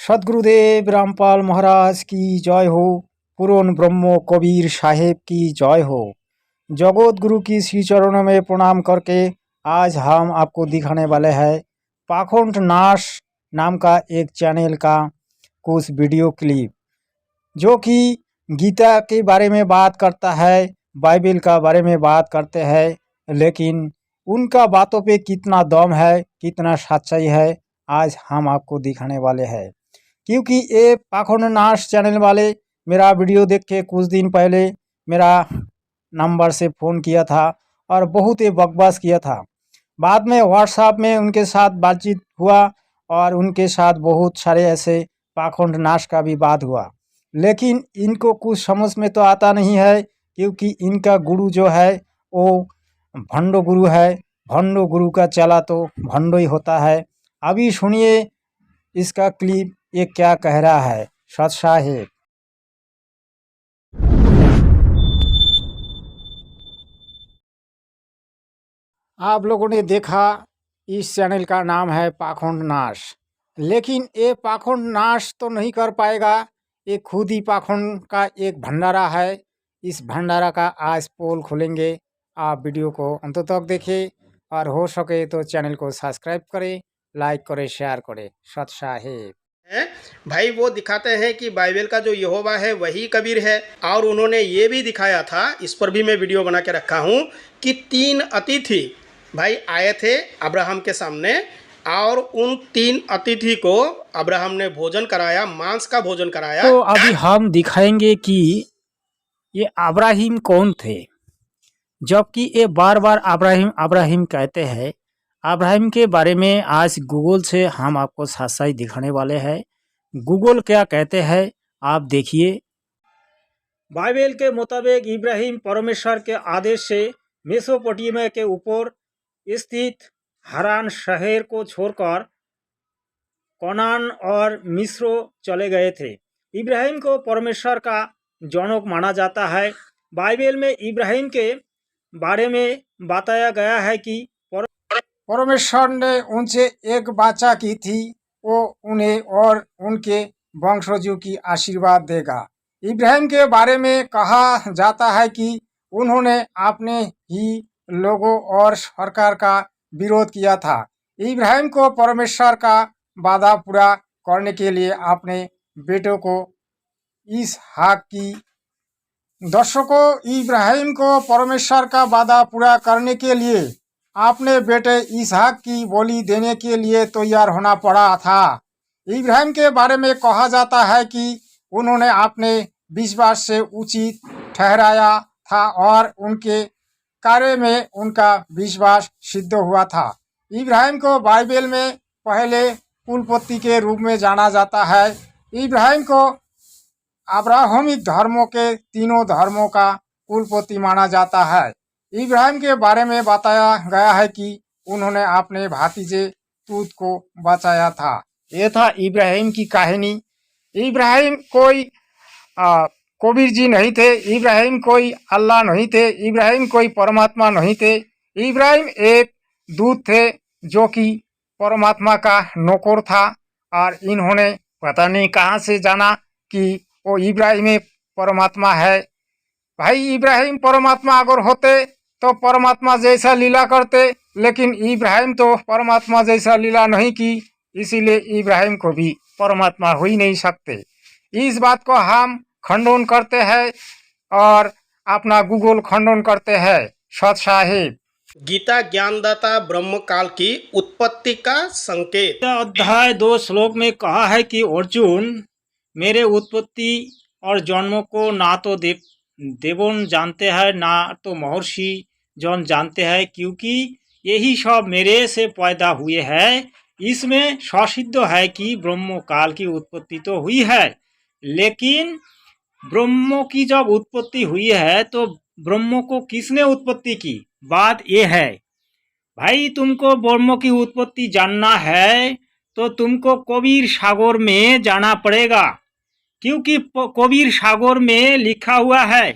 सद्गुरुदेव रामपाल महाराज की जय हो। पूर्ण ब्रह्म कबीर साहेब की जय हो। जगत गुरु की श्री चरणों में प्रणाम करके आज हम आपको दिखाने वाले हैं पाखंड नाश नाम का एक चैनल का कुछ वीडियो क्लिप, जो कि गीता के बारे में बात करता है, बाइबल का बारे में बात करते हैं, लेकिन उनका बातों पे कितना दम है, कितना सच्चाई है, आज हम आपको दिखाने वाले हैं। क्योंकि ये पाखंड नाश चैनल वाले मेरा वीडियो देख के कुछ दिन पहले मेरा नंबर से फ़ोन किया था और बहुत ही बकवास किया था। बाद में व्हाट्सएप में उनके साथ बातचीत हुआ और उनके साथ बहुत सारे ऐसे पाखंड नाश का भी बात हुआ, लेकिन इनको कुछ समझ में तो आता नहीं है, क्योंकि इनका गुरु जो है वो भंडो गुरु है। भंडो गुरु का चला तो भंडो ही होता है। अभी सुनिए इसका क्लिप, ये क्या कह रहा है सत साहेब। आप लोगों ने देखा इस चैनल का नाम है पाखंड नाश, लेकिन ये पाखंड नाश तो नहीं कर पाएगा। ये खुद ही पाखंड का एक भंडारा है। इस भंडारा का आज पोल खोलेंगे। आप वीडियो को अंत तक देखिए और हो सके तो चैनल को सब्सक्राइब करें, लाइक करें, शेयर करें। सत साहेब है भाई, वो दिखाते हैं कि बाइबल का जो यहोवा है वही कबीर है। और उन्होंने ये भी दिखाया था, इस पर भी मैं वीडियो बना के रखा हूँ, कि 3 अतिथि भाई आए थे अब्राहम के सामने, और उन 3 अतिथि को अब्राहम ने भोजन कराया, मांस का भोजन कराया। तो अभी हम दिखाएंगे कि ये अब्राहिम कौन थे, जबकि ये बार बार अब्राहिम अब्राहिम कहते हैं। अब्राहिम के बारे में आज गूगल से हम आपको सच्चाई दिखाने वाले हैं। गूगल क्या कहते हैं आप देखिए। बाइबल के मुताबिक इब्राहिम परमेश्वर के आदेश से मेसोपोटामिया के ऊपर स्थित हारान शहर को छोड़कर कनान और मिस्र चले गए थे। इब्राहिम को परमेश्वर का जनक माना जाता है। बाइबल में इब्राहिम के बारे में बताया गया है कि परमेश्वर ने उनसे एक वाचा की थी, वो उन्हें और उनके वंशजों की आशीर्वाद देगा। इब्राहिम के बारे में कहा जाता है कि उन्होंने अपने ही लोगों और सरकार का विरोध किया था। इब्राहिम को परमेश्वर का वादा पूरा करने के लिए अपने बेटों को इसहाक की दर्शकों, इब्राहिम को परमेश्वर का वादा पूरा करने के लिए अपने बेटे इसहाक की बलि देने के लिए तैयार होना पड़ा था। इब्राहिम के बारे में कहा जाता है कि उन्होंने अपने विश्वास से उचित ठहराया था और उनके कार्य में उनका विश्वास सिद्ध हुआ था। इब्राहिम को बाइबल में पहले कुलपति के रूप में जाना जाता है। इब्राहिम को अब्राहमिक धर्मों के तीनों धर्मों का कुलपति माना जाता है। इब्राहिम के बारे में बताया गया है कि उन्होंने अपने भतीजे तूत को बचाया था। ये था इब्राहिम की कहानी। इब्राहिम कोई कबीर जी नहीं थे, इब्राहिम कोई अल्लाह नहीं थे, इब्राहिम कोई परमात्मा नहीं थे। इब्राहिम एक दूत थे जो कि परमात्मा का नौकर था, और इन्होंने पता नहीं कहाँ से जाना कि वो इब्राहिम परमात्मा है। भाई इब्राहिम परमात्मा अगर होते तो परमात्मा जैसा लीला करते, लेकिन इब्राहिम तो परमात्मा जैसा लीला नहीं की, इसीलिए इब्राहिम को भी परमात्मा हो ही नहीं सकते। इस बात को हम खंडन करते हैं और अपना गूगल खंडन करते हैं। सत साहेब। गीता ज्ञानदाता ब्रह्म काल की उत्पत्ति का संकेत अध्याय 2 श्लोक में कहा है कि अर्जुन, मेरे उत्पत्ति और जन्म को ना तो देवन जानते हैं ना तो महर्षि जन जानते हैं, क्योंकि यही सब मेरे से पैदा हुए हैं। इसमें ससिद्ध है कि ब्रह्म काल की उत्पत्ति तो हुई है, लेकिन ब्रह्म की जब उत्पत्ति हुई है तो ब्रह्म को किसने उत्पत्ति की, बात यह है। भाई तुमको ब्रह्म की उत्पत्ति जानना है तो तुमको कबीर सागर में जाना पड़ेगा, क्योंकि कबीर सागर में लिखा हुआ है।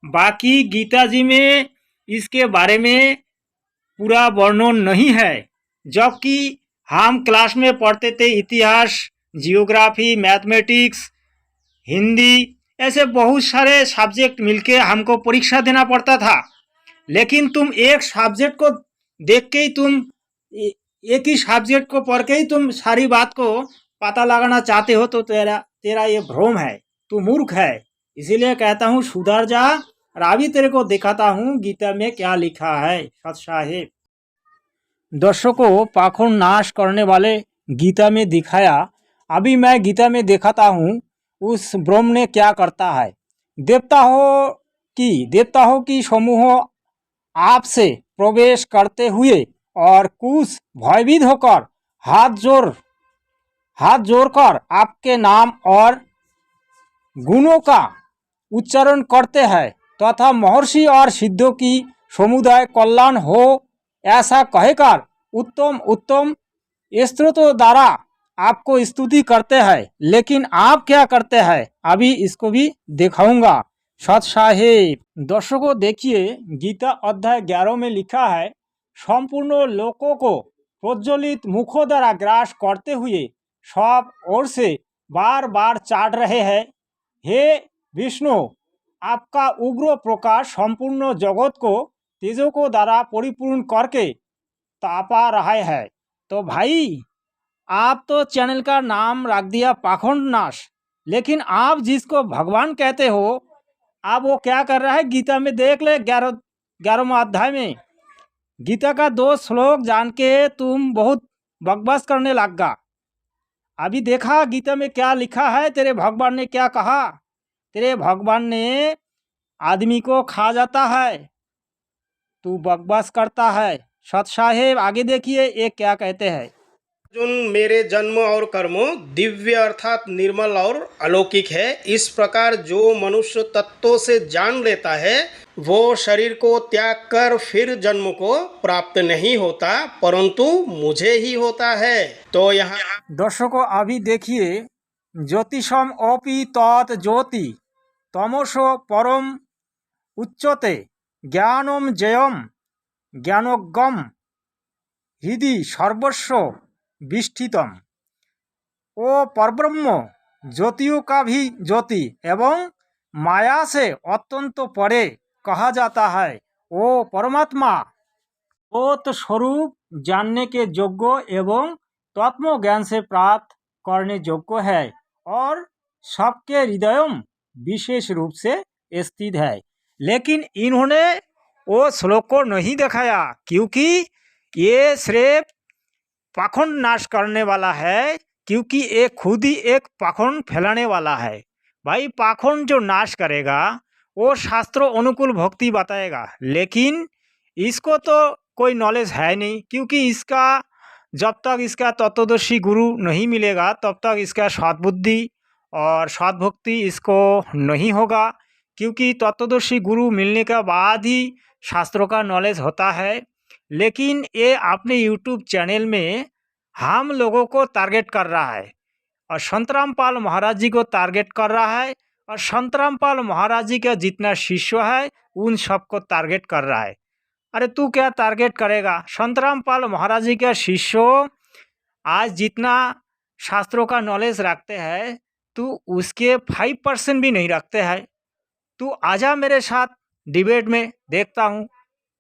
बाकी गीता जी में इसके बारे में पूरा वर्णन नहीं है। जबकि हम क्लास में पढ़ते थे इतिहास जियोग्राफी, मैथमेटिक्स, हिंदी, ऐसे बहुत सारे सब्जेक्ट मिलके हमको परीक्षा देना पड़ता था। लेकिन तुम एक सब्जेक्ट को देख के ही एक ही सब्जेक्ट को पढ़ के ही तुम सारी बात को पता लगाना चाहते हो, तो तेरा तेरा ये भ्रम है, तू मूर्ख है। इसीलिए कहता हूँ सुधर जा, और अभी तेरे को दिखाता हूँ गीता में क्या लिखा है। सत साहेब, दर्शकों, पाखंड नाश करने वाले गीता में दिखाया, अभी मैं गीता में दिखाता हूँ उस ब्रह्म ने क्या करता है। देवताओं की समूह आपसे प्रवेश करते हुए और कुछ भयभीत होकर हाथ जोड़कर आपके नाम और गुणों का उच्चारण करते हैं तथा महर्षि और सिद्धों की समुदाय कल्याण हो ऐसा कहकर उत्तम उत्तम स्तोत्रों द्वारा आपको स्तुति करते हैं। लेकिन आप क्या करते हैं, अभी इसको भी दिखाऊंगा। सत साहेब, दर्शकों देखिए, गीता अध्याय 11 में लिखा है, संपूर्ण लोकों को प्रज्वलित मुखों द्वारा ग्रास करते हुए सब ओर से बार बार चाट रहे हैं। हे विष्णु, आपका उग्र प्रकाश संपूर्ण जगत को तेजों को द्वारा परिपूर्ण करके तापा रहा है। तो भाई, आप तो चैनल का नाम रख दिया पाखंड नाश, लेकिन आप जिसको भगवान कहते हो, आप वो क्या कर रहा है गीता में देख ले। 11वां अध्याय में गीता का 2 श्लोक जान के तुम बहुत बकवास करने लग गा। अभी देखा गीता में क्या लिखा है, तेरे भगवान ने क्या कहा। तेरे भगवान ने आदमी को खा जाता है, तू बकवास करता है। सत साहेब, आगे देखिए ये क्या कहते हैं। अर्जुन, मेरे जन्म और कर्म दिव्य अर्थात निर्मल और अलौकिक है। इस प्रकार जो मनुष्य तत्वों से जान लेता है वो शरीर को त्याग कर फिर जन्म को प्राप्त नहीं होता, परंतु मुझे ही होता है। तो यहाँ दर्शकों अभी देखिए, ज्योतिषम ओपी तत् ज्योति तमसो परम उच्चते ज्ञानम जयम ज्ञानोगम हृदि सर्वस्व विष्ठितम। ओ परब्रह्म ज्योतियों का भी ज्योति एवं माया से अत्यंत परे कहा जाता है। ओ परमात्मा बोध स्वरूप जानने के योग्य एवं तत्व ज्ञान से प्राप्त करने योग्य है और सबके हृदय में विशेष रूप से स्थित है। लेकिन इन्होंने वो श्लोक को नहीं दिखाया, क्योंकि ये सिर्फ पाखंड नाश करने वाला है, क्योंकि ये खुद ही एक पाखंड फैलाने वाला है। भाई, पाखंड जो नाश करेगा वो शास्त्रों अनुकूल भक्ति बताएगा, लेकिन इसको तो कोई नॉलेज है नहीं, क्योंकि इसका जब तक इसका तत्वदर्शी गुरु नहीं मिलेगा तब तक इसका सद्बुद्धि और सद्भक्ति इसको नहीं होगा। क्योंकि तत्वदर्शी गुरु मिलने के बाद ही शास्त्रों का नॉलेज होता है। लेकिन ये अपने यूट्यूब चैनल में हम लोगों को टारगेट कर रहा है और संत रामपाल महाराज जी को टारगेट कर रहा है, और संत रामपाल महाराज जी का जितना शिष्य है उन सबको टारगेट कर रहा है। अरे तू क्या टारगेट करेगा? संत रामपाल महाराज जी का शिष्य आज जितना शास्त्रों का नॉलेज रखते हैं, तू उसके 5% भी नहीं रखते हैं। तू आजा मेरे साथ डिबेट में, देखता हूँ।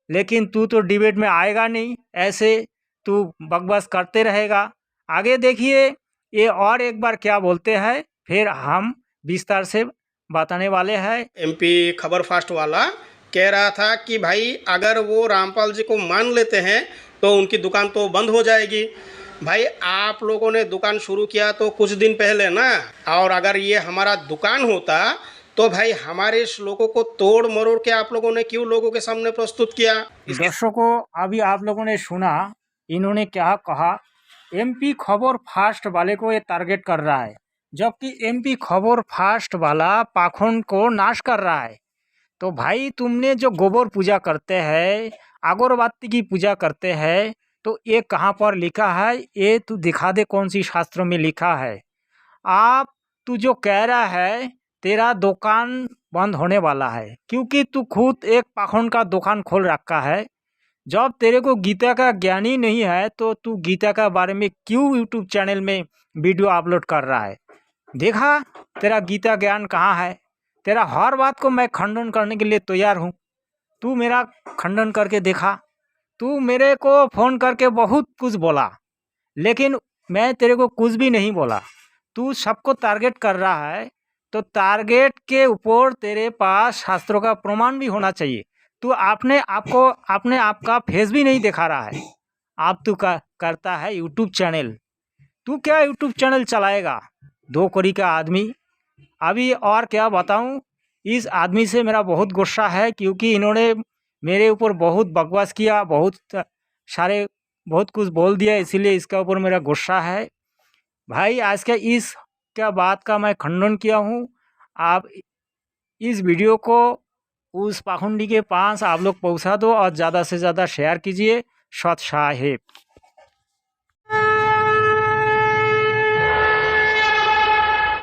लेकिन तू तो डिबेट में आएगा नहीं, ऐसे तू बकवास करते रहेगा। आगे देखिए ये और एक बार क्या बोलते हैं, फिर हम विस्तार से बताने वाले हैं। MP खबर फास्ट वाला कह रहा था कि भाई अगर वो रामपाल जी को मान लेते हैं तो उनकी दुकान तो बंद हो जाएगी। भाई, आप लोगों ने दुकान शुरू किया तो कुछ दिन पहले ना, और अगर ये हमारा दुकान होता तो भाई हमारे श्लोकों को तोड़ मरोड़ के आप लोगों ने क्यों लोगों के सामने प्रस्तुत किया? दर्शकों, अभी आप लोगों ने सुना इन्होंने क्या कहा। MP खबर फास्ट वाले को ये टारगेट कर रहा है, जबकि MP खबर फास्ट वाला पाखंड को नाश कर रहा है। तो भाई, तुमने जो गोबर पूजा करते हैं, अगरबत्ती की पूजा करते हैं, तो ये कहाँ पर लिखा है? ये तू दिखा दे कौन सी शास्त्रों में लिखा है। तू जो कह रहा है तेरा दुकान बंद होने वाला है, क्योंकि तू खुद एक पाखंड का दुकान खोल रखा है। जब तेरे को गीता का ज्ञान ही नहीं है तो तू गीता का बारे में क्यों यूट्यूब चैनल में वीडियो अपलोड कर रहा है। देखा तेरा गीता ज्ञान कहाँ है? तेरा हर बात को मैं खंडन करने के लिए तैयार हूँ। तू मेरा खंडन करके देखा। तू मेरे को फ़ोन करके बहुत कुछ बोला, लेकिन मैं तेरे को कुछ भी नहीं बोला। तू सबको टारगेट कर रहा है, तो टारगेट के ऊपर तेरे पास शास्त्रों का प्रमाण भी होना चाहिए। तू अपने आप का फेस भी नहीं दिखा रहा है। आप तू करता है यूट्यूब चैनल। तू क्या यूट्यूब चैनल चलाएगा? 2 कौड़ी का आदमी। अभी और क्या बताऊं, इस आदमी से मेरा बहुत गुस्सा है, क्योंकि इन्होंने मेरे ऊपर बहुत बकवास किया, बहुत कुछ बोल दिया, इसीलिए इसके ऊपर मेरा गुस्सा है। भाई आज के इस क्या बात का मैं खंडन किया हूँ। आप इस वीडियो को उस पाखंडी के पास आप लोग पहुँचा दो और ज़्यादा से ज़्यादा शेयर कीजिए। सत साहेब।